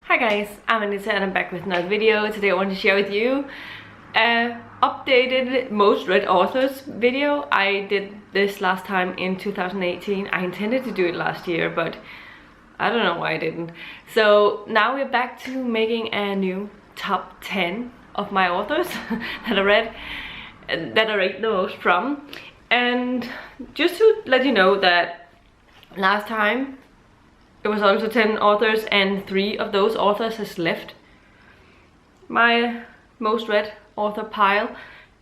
Hi guys, I'm Anita and I'm back with another video. Today I want to share with you an updated most read authors video. I did this last time in 2018. I intended to do it last year, but I don't know why I didn't. So now we're back to making a new top 10 of my authors that I read, that I rate the most from. And just to let you know that last time it was also 10 authors and 3 of those authors has left my most read author pile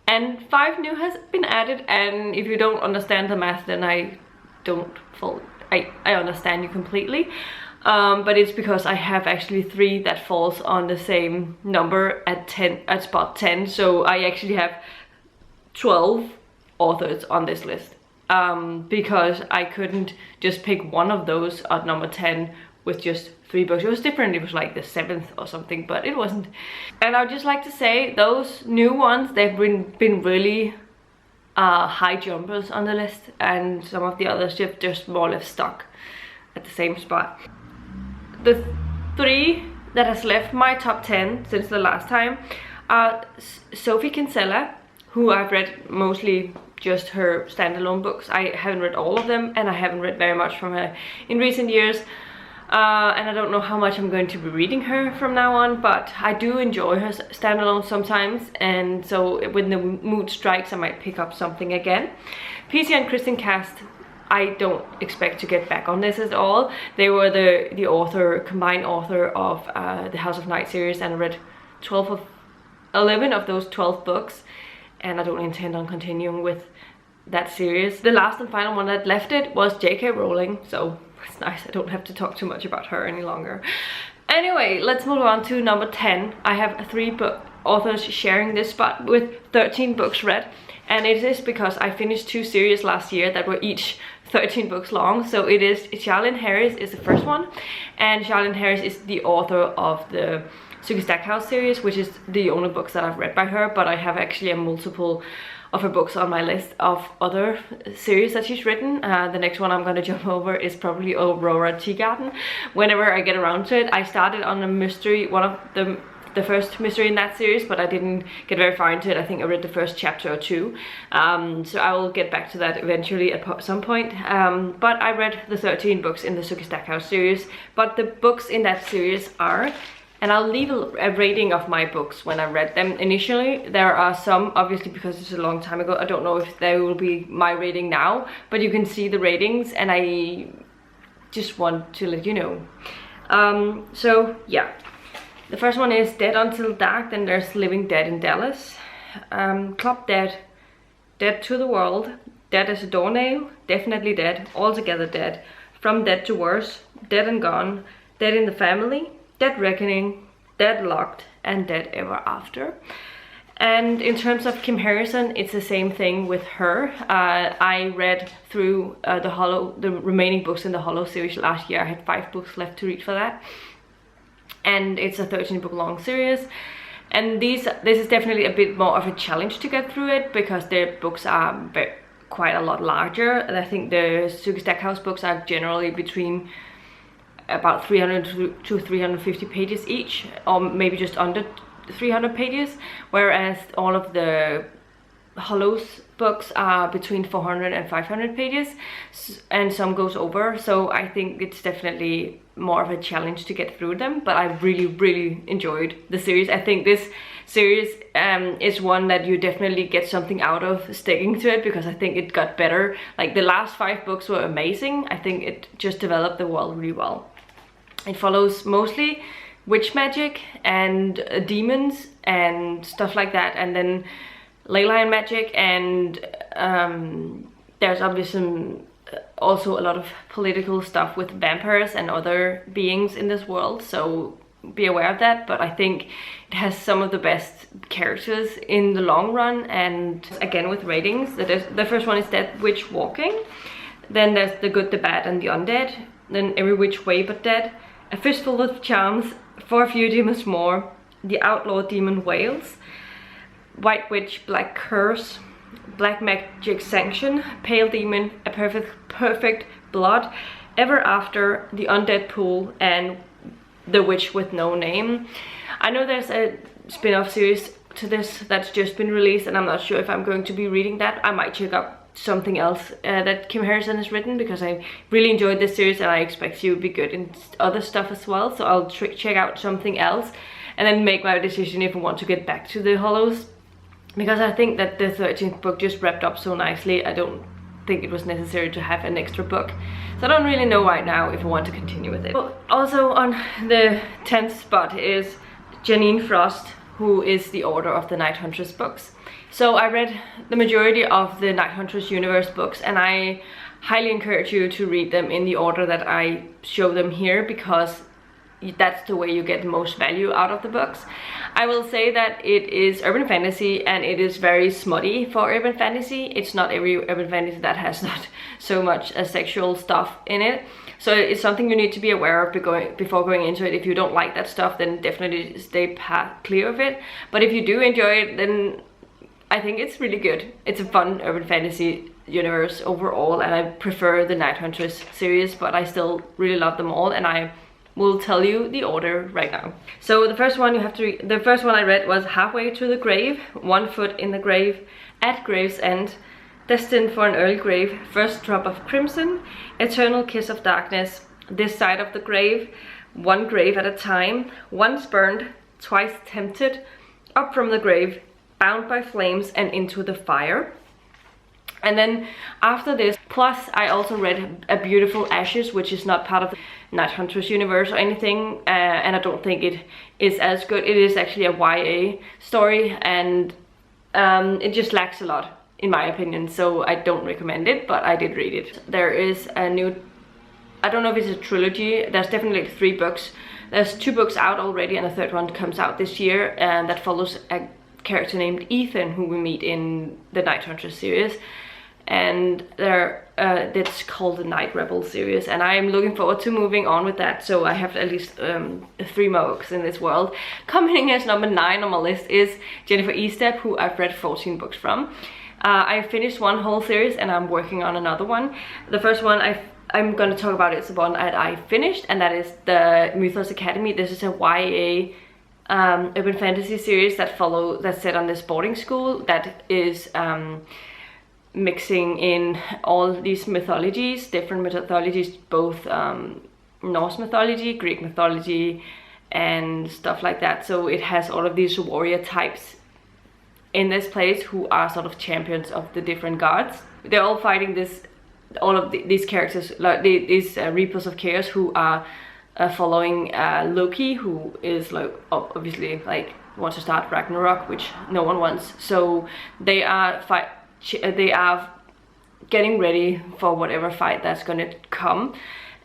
and 5 new has been added. And if you don't understand the math, then I understand you completely, but it's because I have actually 3 that falls on the same number at spot 10, so I actually have 12 authors on this list. Because I couldn't just pick one of those at number 10 with just 3 books. It was different, it was like the 7th or something, but it wasn't. And I would just like to say those new ones, they've been really high jumpers on the list, and some of the others have just more or less stuck at the same spot. The 3 that has left my top 10 since the last time are Sophie Kinsella, who I've read mostly just her standalone books. I haven't read all of them, and I haven't read very much from her in recent years, and I don't know how much I'm going to be reading her from now on, but I do enjoy her standalone sometimes, and so when the mood strikes I might pick up something again. Percy and Kristen Cast, I don't expect to get back on this at all. They were the combined author of the House of Night series, and I read 11 of those 12 books, and I don't intend on continuing with that series. The last and final one that left it was J.K. Rowling, so it's nice I don't have to talk too much about her any longer. Anyway, let's move on to number 10. I have 3 authors sharing this spot with 13 books read, and it is because I finished 2 series last year that were each 13 books long. So it is Charlaine Harris is the first one, and Charlaine Harris is the author of the Suki Stackhouse series, which is the only books that I've read by her, but I have actually a multiple of her books on my list of other series that she's written. The next one I'm going to jump over is probably Aurora Tea Garden, whenever I get around to it. I started on a mystery, one of the first mystery in that series, but I didn't get very far into it. I think I read the first chapter or 2, so I will get back to that eventually at some point. But I read the 13 books in the Suki Stackhouse series, but the books in that series are, and I'll leave a rating of my books when I read them initially. There are some, obviously because it's a long time ago, I don't know if they will be my rating now, but you can see the ratings, and I just want to let you know. So yeah, the first one is Dead Until Dark, then there's Living Dead in Dallas, Club Dead, Dead to the World, Dead as a Doornail, Definitely Dead, Altogether Dead, From Dead to Worse, Dead and Gone, Dead in the Family, Dead Reckoning, Deadlocked, and Dead Ever After. And in terms of Kim Harrison, it's the same thing with her. I read through the remaining books in the Hollow series last year. I had 5 books left to read for that, and it's a 13 book long series. And this is definitely a bit more of a challenge to get through it, because their books are quite a lot larger. And I think the Suki Stackhouse books are generally between about 300 to 350 pages each, or maybe just under 300 pages, whereas all of the Hollows books are between 400 and 500 pages, and some goes over. So I think it's definitely more of a challenge to get through them, but I really enjoyed the series. I think this series is one that you definitely get something out of sticking to it, because I think it got better. Like the last 5 books were amazing. I think it just developed the world really well. It follows mostly witch magic and demons and stuff like that, and then ley line magic, and there's obviously also a lot of political stuff with vampires and other beings in this world, so be aware of that. But I think it has some of the best characters in the long run. And again, with ratings, the first one is Dead Witch Walking, then there's The Good, the Bad, and the Undead, then Every Which Way But Dead, A Fistful of Charms, For a Few Demons More, The Outlaw Demon Wales, White Witch, Black Curse, Black Magic Sanction, Pale Demon, A Perfect Blood, Ever After, The Undead Pool, and The Witch with No Name. I know there's a spin-off series to this that's just been released, and I'm not sure if I'm going to be reading that. I might check out something else that Kim Harrison has written, because I really enjoyed this series and I expect she would be good in other stuff as well. So I'll check out something else and then make my decision if I want to get back to the Hollows, because I think that the 13th book just wrapped up so nicely. I don't think it was necessary to have an extra book, so I don't really know right now if I want to continue with it. Also on the 10th spot is Janine Frost, who is the author of the Night Huntress books. So I read the majority of the Night Huntress universe books, and I highly encourage you to read them in the order that I show them here, because that's the way you get the most value out of the books. I will say that it is urban fantasy, and it is very smutty for urban fantasy. It's not every urban fantasy that has not so much sexual stuff in it. So it's something you need to be aware of before going into it. If you don't like that stuff, then definitely stay clear of it. But if you do enjoy it, then I think it's really good. It's a fun urban fantasy universe overall, and I prefer the Night Huntress series, but I still really love them all, and I will tell you the order right now. So the first one you have to read, the first one I read was Halfway to the Grave, One Foot in the Grave, At Grave's End, Destined for an Early Grave, First Drop of Crimson, Eternal Kiss of Darkness, This Side of the Grave, One Grave at a Time, Once Burned, Twice Tempted, Up from the Grave, Bound by Flames, and Into the Fire. And then after this, plus I also read A Beautiful Ashes, which is not part of the Night Huntress universe or anything, and I don't think it is as good. It is actually a YA story, and it just lacks a lot, in my opinion, so I don't recommend it, but I did read it. There is a new, I don't know if it's a trilogy, there's definitely 3 books. There's 2 books out already, and a 3rd one comes out this year, and that follows a character named Ethan, who we meet in the Night Huntress series, and that's called the Night Rebel series, and I'm looking forward to moving on with that. So I have at least 3 more books in this world. Coming in as number 9 on my list is Jennifer Estep, who I've read 14 books from. I finished one whole series and I'm working on another one. The first one I'm going to talk about is the one that I finished, and that is the Mythos Academy. This is a YA urban fantasy series that's set on this boarding school that is mixing in all these mythologies, different mythologies, both Norse mythology, Greek mythology, and stuff like that. So it has all of these warrior types in this place who are sort of champions of the different gods. They're all fighting these characters, like these Reapers of Chaos, who are following Loki, who is like obviously like wants to start Ragnarok, which no one wants. So they are getting ready for whatever fight that's gonna come.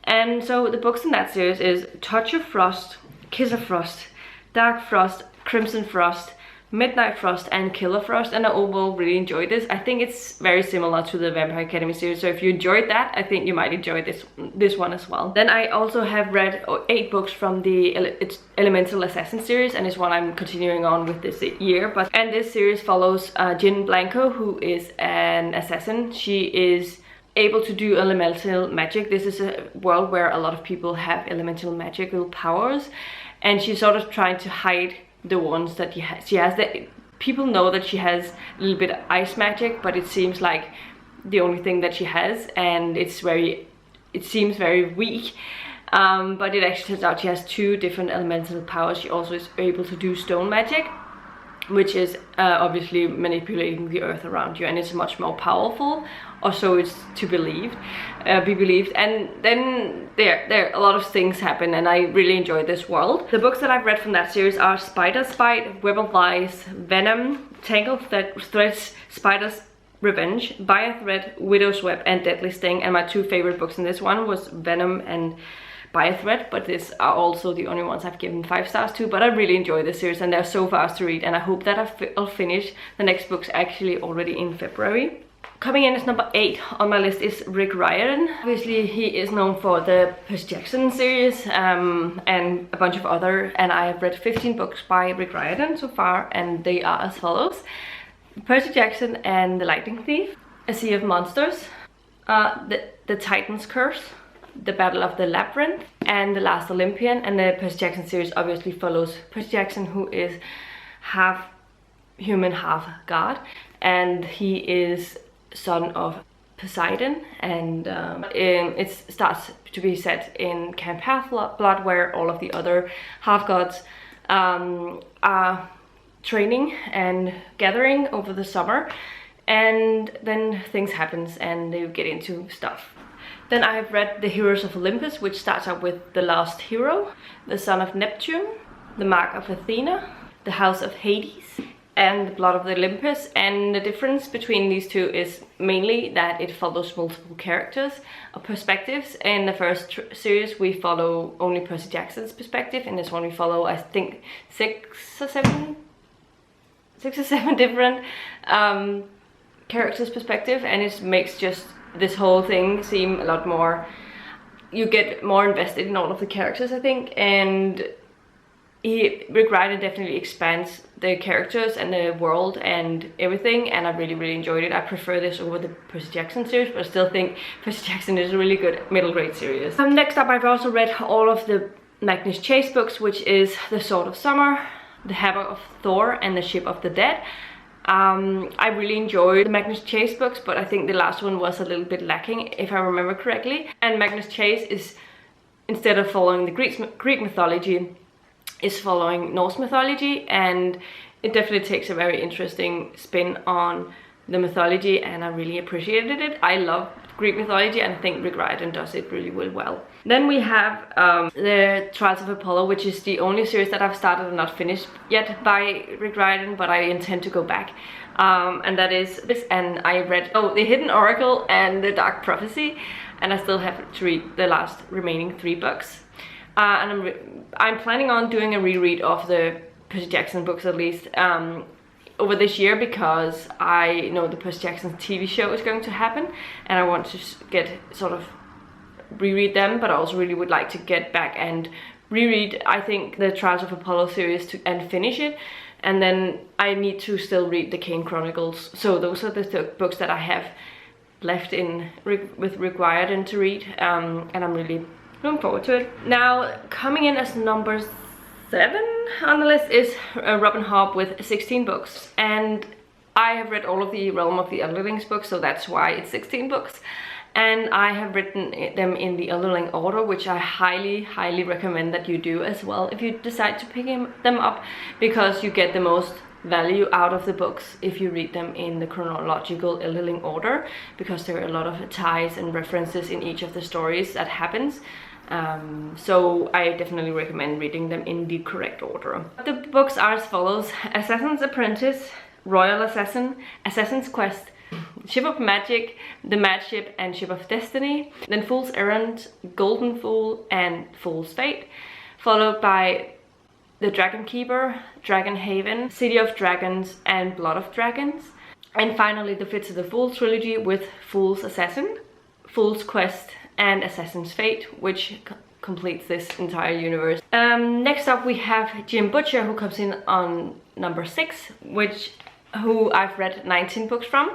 And so the books in that series is Touch of Frost, Kiss of Frost, Dark Frost, Crimson Frost, Midnight Frost, and Killer Frost, and I overall really enjoyed this. I think it's very similar to the Vampire Academy series, so if you enjoyed that, I think you might enjoy this one as well. Then I also have read 8 books from the Elemental Assassin series, and it's one I'm continuing on with this year. And this series follows Jin Blanco, who is an assassin. She is able to do elemental magic. This is a world where a lot of people have elemental magical powers, and she's sort of trying to hide the ones that she has. That people know that she has a little bit of ice magic, but it seems like the only thing that she has, and it seems very weak. But it actually turns out she has 2 different elemental powers. She also is able to do stone magic, which is obviously manipulating the earth around you, and it's much more powerful, or so it's to be believed. And then there a lot of things happen, and I really enjoy this world. The books that I've read from that series are Spider's Bite, Web of Lies, Venom, Tangled Threads, Spider's Revenge, By a Thread, Widow's Web, and Deadly Sting. And my 2 favorite books in this one was Venom and By a Thread, but these are also the only ones I've given 5 stars to. But I really enjoy this series, and they're so fast to read, and I hope that I'll finish the next books actually already in February. Coming in as number 8 on my list is Rick Riordan. Obviously he is known for the Percy Jackson series and a bunch of other, and I have read 15 books by Rick Riordan so far, and they are as follows: Percy Jackson and the Lightning Thief, A Sea of Monsters, the Titan's Curse, The Battle of the Labyrinth, and The Last Olympian, and the Percy Jackson series obviously follows Percy Jackson, who is half human, half god, and he is son of Poseidon, and it starts to be set in Camp Half-Blood, where all of the other half-gods are training and gathering over the summer, and then things happens and they get into stuff. Then I have read The Heroes of Olympus, which starts out with The Last Hero, The Son of Neptune, The Mark of Athena, The House of Hades, and The Blood of the Olympus. And the difference between these two is mainly that it follows multiple characters or perspectives. In the first series we follow only Percy Jackson's perspective. In this one we follow, I think, six or seven different characters' perspective, and it makes just this whole thing seem a lot more, you get more invested in all of the characters, I think, and Rick Riordan definitely expands the characters and the world and everything, and I really enjoyed it. I prefer this over the Percy Jackson series, but I still think Percy Jackson is a really good middle grade series. Next up, I've also read all of the Magnus Chase books, which is The Sword of Summer, The Hammer of Thor, and The Ship of the Dead. I really enjoyed the Magnus Chase books, but I think the last one was a little bit lacking, if I remember correctly. And Magnus Chase is, instead of following the Greek mythology, is following Norse mythology, and it definitely takes a very interesting spin on the mythology, and I really appreciated it. I love Greek mythology, and I think Rick Riordan does it really well. Then we have the Trials of Apollo, which is the only series that I've started and not finished yet by Rick Riordan, but I intend to go back. And that is this, and I read The Hidden Oracle and The Dark Prophecy, and I still have to read the last remaining 3 books. And I'm planning on doing a reread of the Percy Jackson books, at least over this year, because I know the Percy Jackson TV show is going to happen, and I want to get sort of reread them, but I also really would like to get back and reread, I think, the Trials of Apollo series and finish it, and then I need to still read the Kane Chronicles. So those are the books that I have left with Rick Riordan to read, and I'm really looking forward to it. Now, coming in as number 7 on the list is Robin Hobb with 16 books, and I have read all of the Realm of the Underlings books, so that's why it's 16 books. And I have written them in the Underling order, which I highly recommend that you do as well if you decide to pick them up, because you get the most value out of the books if you read them in the chronological Underling order, because there are a lot of ties and references in each of the stories that happens. So I definitely recommend reading them in the correct order. The books are as follows: Assassin's Apprentice, Royal Assassin, Assassin's Quest, Ship of Magic, The Mad Ship, and Ship of Destiny. Then Fool's Errand, Golden Fool, and Fool's Fate, followed by The Dragon Keeper, Dragon Haven, City of Dragons, and Blood of Dragons. And finally the Fits of the Fool trilogy with Fool's Assassin, Fool's Quest, and Assassin's Fate, which completes this entire universe. Next up we have Jim Butcher, who comes in on number 6, who I've read 19 books from.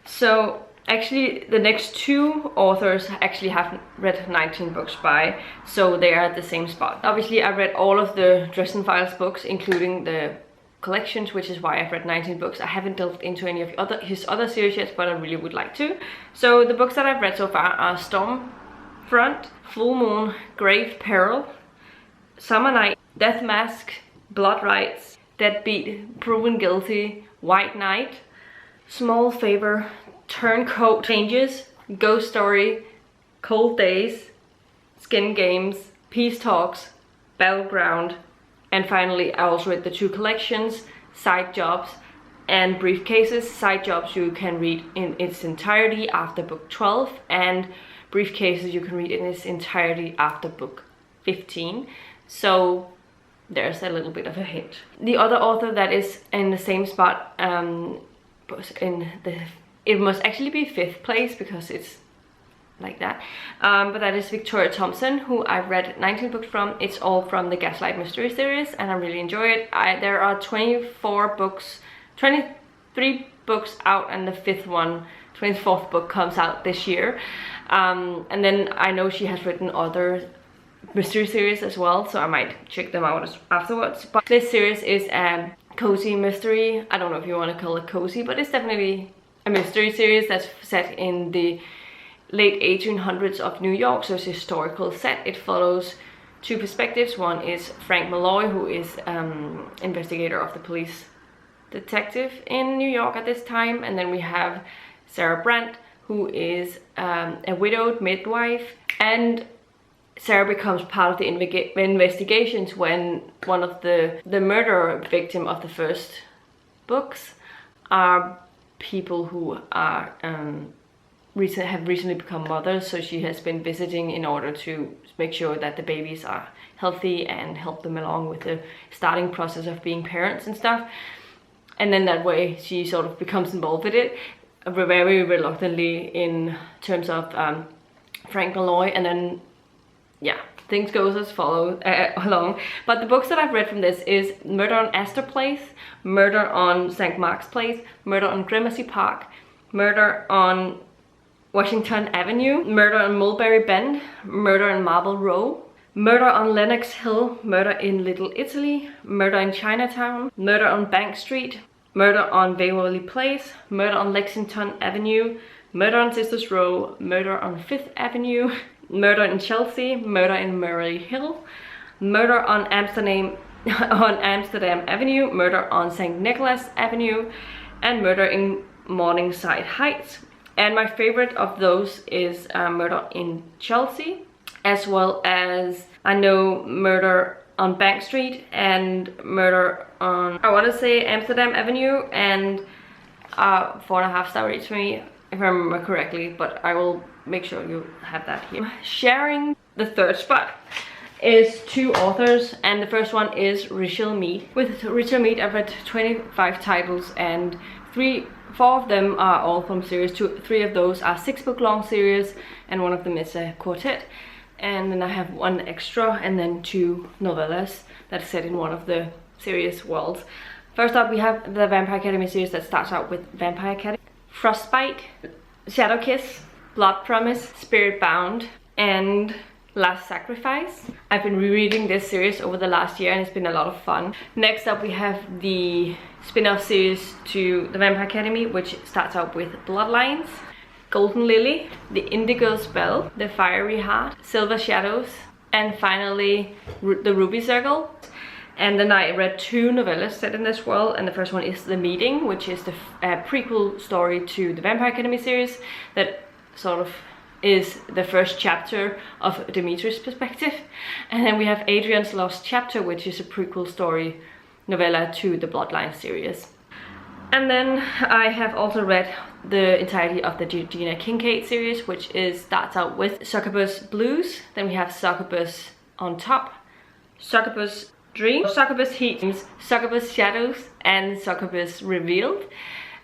So actually the next 2 authors actually have read 19 books by, so they are at the same spot. Obviously I read all of the Dresden Files books, including the collections, which is why I've read 19 books. I haven't delved into any of his other series yet, but I really would like to. So the books that I've read so far are Stormfront, Full Moon, Grave Peril, Summer Night, Death Mask, Blood Rights, Deadbeat, Proven Guilty, White Knight, Small Favor, Turncoat Changes, Ghost Story, Cold Days, Skin Games, Peace Talks, Battleground, and finally I also read the 2 collections, Side Jobs and Briefcases. Side Jobs you can read in its entirety after book 12, and Briefcases you can read in its entirety after book 15. So there's a little bit of a hint. The other author that is in the same spot, it must actually be 5th place because it's like that, but that is Victoria Thompson, who I've read 19 books from. It's all from the Gaslight Mystery series, and I really enjoy it. There are 23 books out, and the 24th book comes out this year. And then I know she has written other mystery series as well, so I might check them out afterwards. But this series is a cozy mystery. I don't know if you want to call it cozy, but it's definitely a mystery series that's set in the late 1800s of New York, so it's a historical set. It follows two perspectives. One is Frank Malloy, who is investigator of the police detective in New York at this time, and then we have Sarah Brandt, who is a widowed midwife, and Sarah becomes part of the investigations when one of the murder victim of the first books are people who are have recently become mothers, so she has been visiting in order to make sure that the babies are healthy and help them along with the starting process of being parents and stuff. And then that way she sort of becomes involved with it, very reluctantly in terms of Frank Malloy, and then yeah, things goes as follows along. But the books that I've read from this is Murder on Astor Place, Murder on St. Mark's Place, Murder on Gramercy Park, Murder on Washington Avenue, Murder on Mulberry Bend, Murder on Marble Row, Murder on Lenox Hill, Murder in Little Italy, Murder in Chinatown, Murder on Bank Street, Murder on Waverly Place, Murder on Lexington Avenue, Murder on Sisters Row, Murder on Fifth Avenue, Murder in Chelsea, Murder in Murray Hill, Murder on Amsterdam Avenue, Murder on St. Nicholas Avenue, and Murder in Morningside Heights. And my favorite of those is Murder in Chelsea, as well as I know Murder on Bank Street and Murder on, I want to say, Amsterdam Avenue, and 4.5 star rates for me, if I remember correctly, but I will make sure you have that here. Sharing the third spot is two authors, and the first one is Richelle Mead. With Richelle Mead, I've read 25 titles, and 4 of them are all from series 2. 3 of those are 6-book long series, and one of them is a quartet. And then I have 1 extra, and then 2 novellas that's set in one of the series worlds. First up, we have the Vampire Academy series that starts out with Vampire Academy, Frostbite, Shadow Kiss, Blood Promise, Spirit Bound, and Last Sacrifice. I've been rereading this series over the last year, and it's been a lot of fun. Next up, we have the spin-off series to the Vampire Academy, which starts out with Bloodlines, Golden Lily, The Indigo Spell, The Fiery Heart, Silver Shadows, and finally The Ruby Circle. And then I read 2 novellas set in this world, and the first one is The Meeting, which is the prequel story to the Vampire Academy series that sort of is the first chapter of Dimitri's perspective. And then we have Adrian's Lost Chapter, which is a prequel story novella to the Bloodline series. And then I have also read the entirety of the Gina Kincaid series, which starts out with Succubus Blues. Then we have Succubus on Top, Succubus Dreams, Succubus Heat, Succubus Shadows, and Succubus Revealed.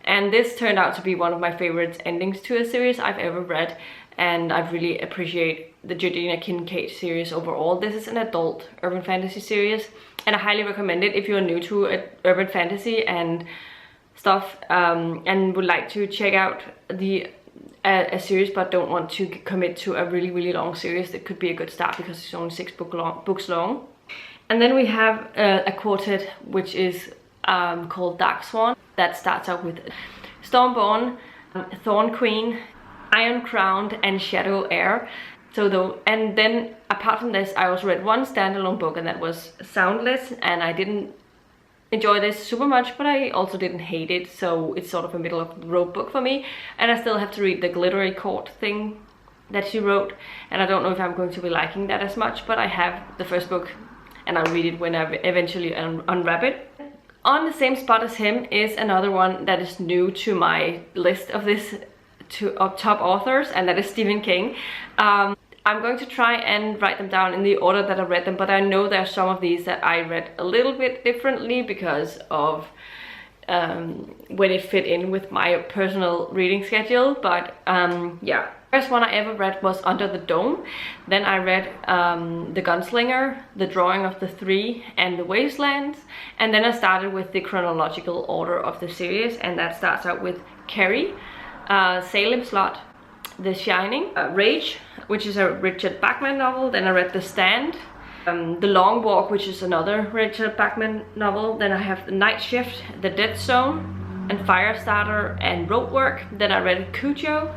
And this turned out to be one of my favorite endings to a series I've ever read, and I really appreciate the Gina Kincaid series overall. This is an adult urban fantasy series, and I highly recommend it if you're new to urban fantasy and stuff, and would like to check out a series but don't want to commit to a really long series. That could be a good start because it's only 6 books long. And then we have a quartet which is called Dark Swan, that starts out with Stormborn, Thorn Queen, Iron Crowned, and Shadow Heir. And then apart from this, I also read 1 standalone book, and that was Soundless, and I didn't enjoy this super much, but I also didn't hate it, so it's sort of a middle of the road book for me. And I still have to read the Glittery Court thing that she wrote, and I don't know if I'm going to be liking that as much, but I have the first book and I'll read it when I eventually unwrap it. On the same spot as him is another one that is new to my list of top authors, and that is Stephen King. I'm going to try and write them down in the order that I read them, but I know there are some of these that I read a little bit differently because of when it fit in with my personal reading schedule. But yeah. First one I ever read was Under the Dome. Then I read The Gunslinger, The Drawing of the Three, and The Wastelands. And then I started with the chronological order of the series, and that starts out with Carrie, Salem's Lot, The Shining, Rage, which is a Richard Bachman novel. Then I read The Stand, The Long Walk, which is another Richard Bachman novel. Then I have The Night Shift, The Dead Zone, and Firestarter, and Road Work. Then I read Cujo,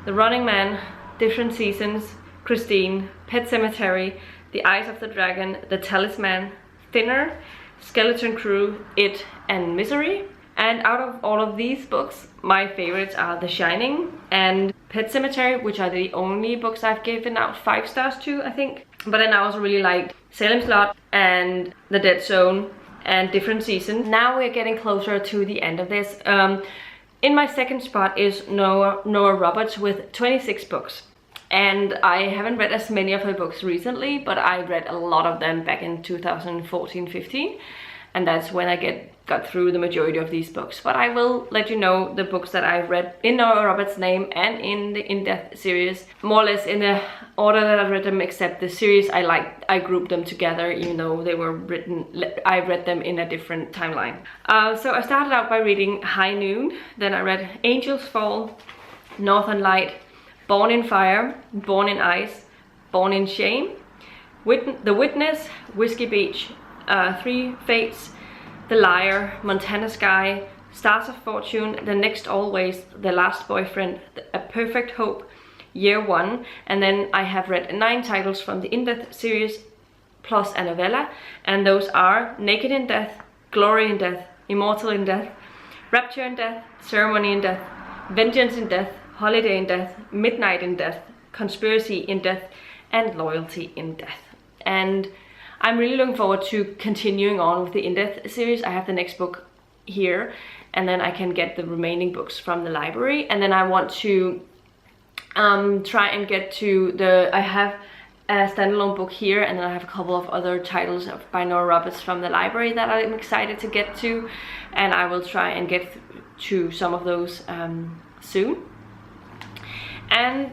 The Running Man, Different Seasons, Christine, Pet Sematary, The Eyes of the Dragon, The Talisman, Thinner, Skeleton Crew, It, and Misery. And out of all of these books, my favorites are The Shining and Pet Sematary, which are the only books I've given out 5 stars to, I think. But then I also really liked Salem's Lot and The Dead Zone and Different Seasons. Now we're getting closer to the end of this. In my second spot is Nora Roberts with 26 books. And I haven't read as many of her books recently, but I read a lot of them back in 2014-15. And that's when I got through the majority of these books. But I will let you know the books that I've read in Nora Roberts' name and in the In-Depth series, more or less in the order that I've read them, except the series I grouped them together, even though they were written, I read them in a different timeline. So I started out by reading High Noon, then I read Angels Fall, Northern Light, Born in Fire, Born in Ice, Born in Shame, The Witness, Whiskey Beach, 3 Fates, The Liar, Montana Sky, Stars of Fortune, The Next Always, The Last Boyfriend, A Perfect Hope, Year One, and then I have read 9 titles from the In-Depth series plus a novella, and those are Naked in Death, Glory in Death, Immortal in Death, Rapture in Death, Ceremony in Death, Vengeance in Death, Holiday in Death, Midnight in Death, Conspiracy in Death, and Loyalty in Death. And I'm really looking forward to continuing on with the In-Depth series. I have the next book here, and then I can get the remaining books from the library. And then I want to try and get to I have a standalone book here, and then I have a couple of other titles by Nora Roberts from the library that I'm excited to get to, and I will try and get to some of those soon. And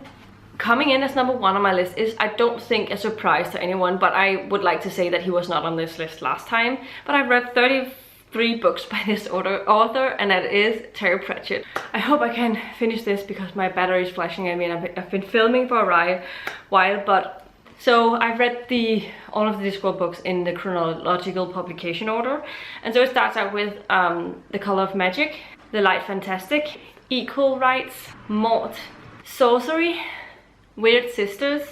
coming in as number 1 on my list is, I don't think, a surprise to anyone, but I would like to say that he was not on this list last time. But I've read 33 books by this author, and that is Terry Pratchett. I hope I can finish this because my battery is flashing at me, and I've been filming for a while, but so I've read all of the Discworld books in the chronological publication order. And so it starts out with The Color of Magic, The Light Fantastic, Equal Rights, Mort, Sorcery, Weird Sisters,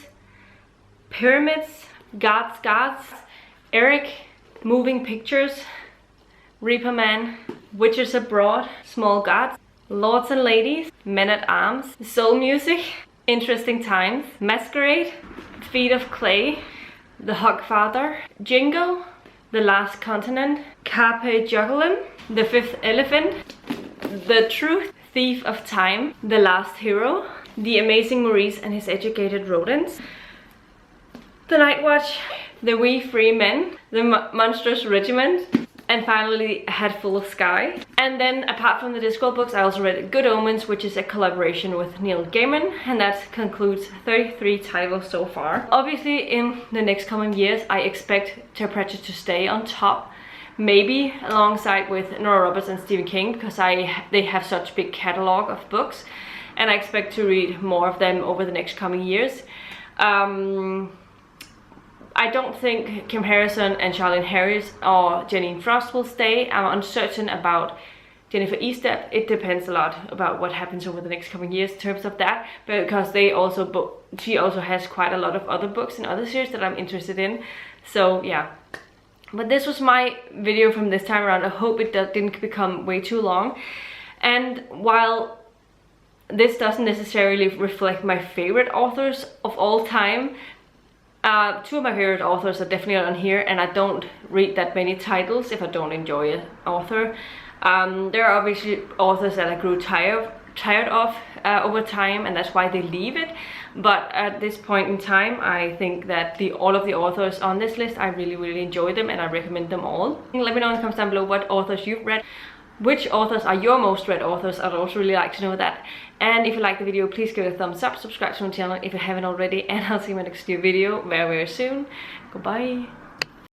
Pyramids, Gods, Eric, Moving Pictures, Reaper Man, Witches Abroad, Small Gods, Lords and Ladies, Men at Arms, Soul Music, Interesting Times, Masquerade, Feet of Clay, The Hogfather, Jingo, The Last Continent, Carpe Jugulum, The Fifth Elephant, The Truth, Thief of Time, The Last Hero, The Amazing Maurice and His Educated Rodents, The Night Watch, The Wee Free Men, The Monstrous Regiment, and finally A Hat Full of Sky. And then apart from the Discworld books, I also read Good Omens, which is a collaboration with Neil Gaiman, and that concludes 33 titles so far. Obviously in the next coming years I expect Terry Pratchett to stay on top, maybe alongside with Nora Roberts and Stephen King, because they have such big catalog of books, and I expect to read more of them over the next coming years. I don't think Kim Harrison and Charlaine Harris or Janine Frost will stay. I'm uncertain about Jennifer Estep. It depends a lot about what happens over the next coming years in terms of that, because she also has quite a lot of other books and other series that I'm interested in. So yeah. But this was my video from this time around. I hope it didn't become way too long. And while this doesn't necessarily reflect my favorite authors of all time, 2 of my favorite authors are definitely on here, and I don't read that many titles if I don't enjoy an author. There are obviously authors that I grew tired of over time, and that's why they leave it. But at this point in time, I think that all of the authors on this list, I really enjoy them, and I recommend them all. Let me know in the comments down below what authors you've read. Which authors are your most read authors? I'd also really like to know that. And if you like the video, please give it a thumbs up, subscribe to my channel if you haven't already, and I'll see you in my next new video very soon. Goodbye.